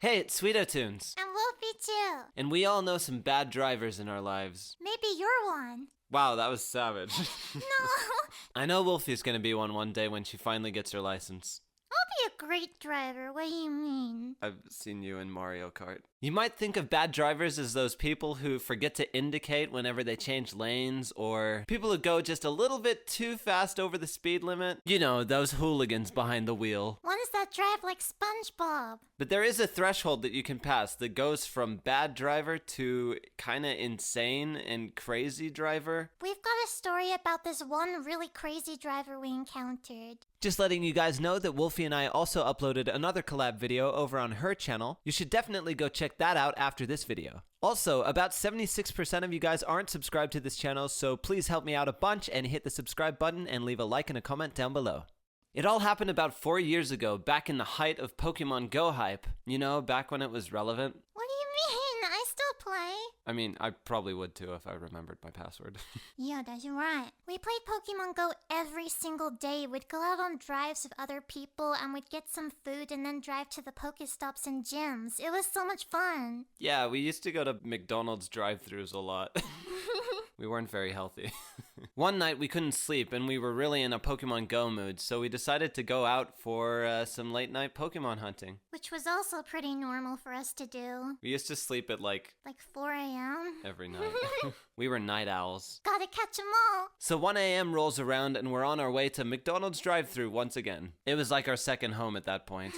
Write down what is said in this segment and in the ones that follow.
Hey, it's SweetoTOONS. And Wolfychu. And we all know some bad drivers in our lives. Maybe you're one. Wow, that was savage. No. I know Wolfie's gonna be one day when she finally gets her license. I'll be a great driver. What do you mean? I've seen you in Mario Kart. You might think of bad drivers as those people who forget to indicate whenever they change lanes, or people who go just a little bit too fast over the speed limit. You know, those hooligans behind the wheel. Ones that drive like SpongeBob. But there is a threshold that you can pass that goes from bad driver to kinda insane and crazy driver. We've got a story about this one really crazy driver we encountered. Just letting you guys know that Wolfie and I also uploaded another collab video over on her channel. You should definitely go check that out after this video. Also, about 76% of you guys aren't subscribed to this channel, so please help me out a bunch and hit the subscribe button and leave a like and a comment down below. It all happened about 4 years ago, back in the height of Pokemon Go hype. You know, back when it was relevant. What do you mean? I still play. I mean, I probably would too if I remembered my password. Yeah, that's right. We played Pokemon Go every single day. We'd go out on drives with other people and we'd get some food and then drive to the Pokestops and gyms. It was so much fun. Yeah, we used to go to McDonald's drive-thrus a lot. We weren't very healthy. One night we couldn't sleep and we were really in a Pokemon Go mood, so we decided to go out for some late night Pokemon hunting. Which was also pretty normal for us to do. We used to sleep at like 4 a.m.? every night. We were night owls. Gotta catch 'em all. So 1 a.m. rolls around and we're on our way to McDonald's drive-thru once again. It was like our second home at that point.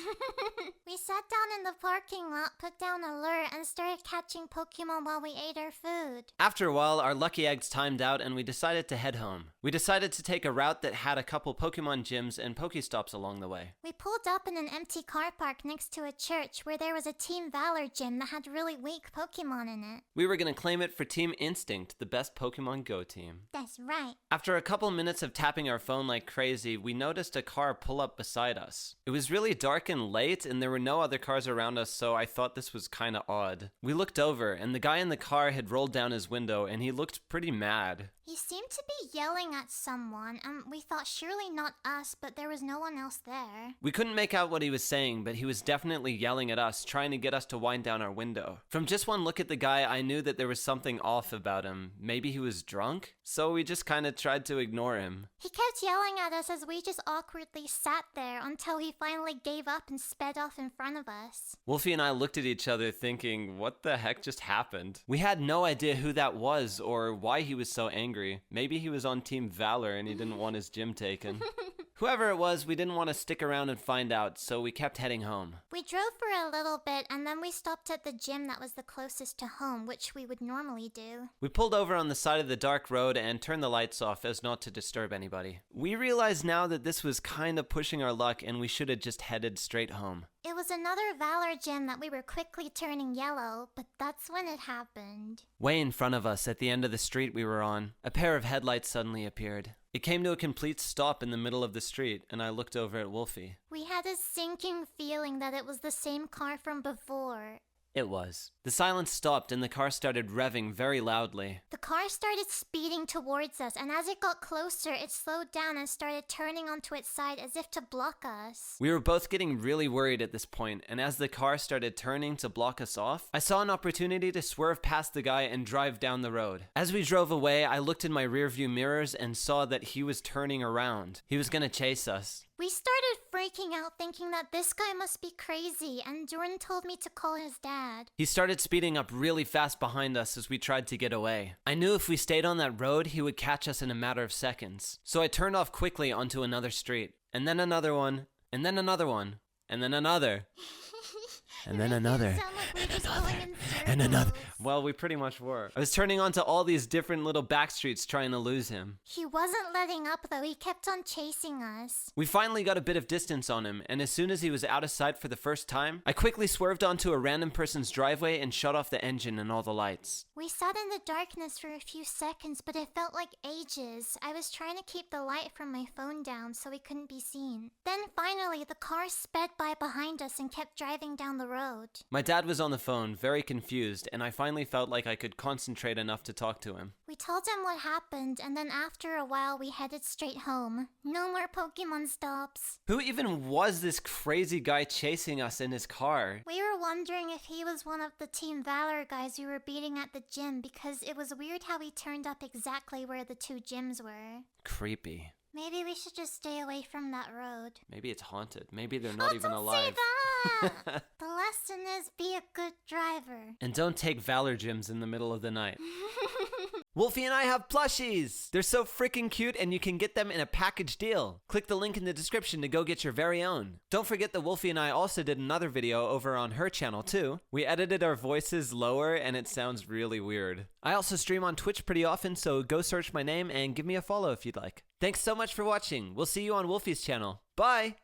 We sat down in the parking lot, put down a lure, and started catching Pokemon while we ate our food. After a while, our lucky eggs timed out and we decided to head home. We decided to take a route that had a couple Pokemon gyms and Pokestops along the way. We pulled up in an empty car park next to a church where there was a Team Valor gym that had really weak Pokemon in it. We were gonna claim it for Team Instinct, the best Pokemon Go team. That's right. After a couple minutes of tapping our phone like crazy, we noticed a car pull up beside us. It was really dark and late and there were no other cars around us, so I thought this was kinda odd. We looked over and the guy in the car had rolled down his window and he looked pretty mad. He seemed to be yelling at someone, and we thought surely not us, but there was no one else there. We couldn't make out what he was saying, but he was definitely yelling at us, trying to get us to wind down our window. From just one look at the guy, I knew that there was something off about him. Maybe he was drunk? So we just kinda tried to ignore him. He kept yelling at us as we just awkwardly sat there until he finally gave up and sped off in front of us. Wolfie and I looked at each other thinking, what the heck just happened? We had no idea who that was or why he was so angry. Maybe he was on Team Valor and he didn't want his gym taken. Whoever it was, we didn't want to stick around and find out, so we kept heading home. We drove for a little bit and then we stopped at the gym that was the closest to home, which we would normally do. We pulled over on the side of the dark road and turned the lights off as not to disturb anybody. We realize now that this was kind of pushing our luck and we should have just headed straight home. It was another Valor gym that we were quickly turning yellow, but that's when it happened. Way in front of us, at the end of the street we were on, a pair of headlights suddenly appeared. It came to a complete stop in the middle of the street, and I looked over at Wolfie. We had a sinking feeling that it was the same car from before. It was. The silence stopped and the car started revving very loudly. The car started speeding towards us, and as it got closer, it slowed down and started turning onto its side as if to block us. We were both getting really worried at this point, and as the car started turning to block us off, I saw an opportunity to swerve past the guy and drive down the road. As we drove away, I looked in my rearview mirrors and saw that he was turning around. He was gonna chase us. We started freaking out thinking that this guy must be crazy, and Jordan told me to call his dad. He started speeding up really fast behind us as we tried to get away. I knew if we stayed on that road, he would catch us in a matter of seconds. So I turned off quickly onto another street, and then another one, and then another one, and then another. And then another, and another. Well, we pretty much were. I was turning onto all these different little back streets trying to lose him. He wasn't letting up though, he kept on chasing us. We finally got a bit of distance on him, and as soon as he was out of sight for the first time, I quickly swerved onto a random person's driveway and shut off the engine and all the lights. We sat in the darkness for a few seconds, but it felt like ages. I was trying to keep the light from my phone down so we couldn't be seen. Then finally, the car sped by behind us and kept driving down the road. My dad was on the phone, very confused confused, and I finally felt like I could concentrate enough to talk to him. We told him what happened, and then after a while we headed straight home. No more Pokemon stops. Who even was this crazy guy chasing us in his car? We were wondering if he was one of the Team Valor guys we were beating at the gym because it was weird how he turned up exactly where the 2 gyms were. Creepy. Maybe we should just stay away from that road. Maybe it's haunted. Maybe they're not even don't alive. Say that! The lesson is be a good driver. And don't take Valor gyms in the middle of the night. Wolfie and I have plushies! They're so freaking cute and you can get them in a package deal. Click the link in the description to go get your very own. Don't forget that Wolfie and I also did another video over on her channel too. We edited our voices lower and it sounds really weird. I also stream on Twitch pretty often, so go search my name and give me a follow if you'd like. Thanks so much for watching. We'll see you on Wolfie's channel. Bye!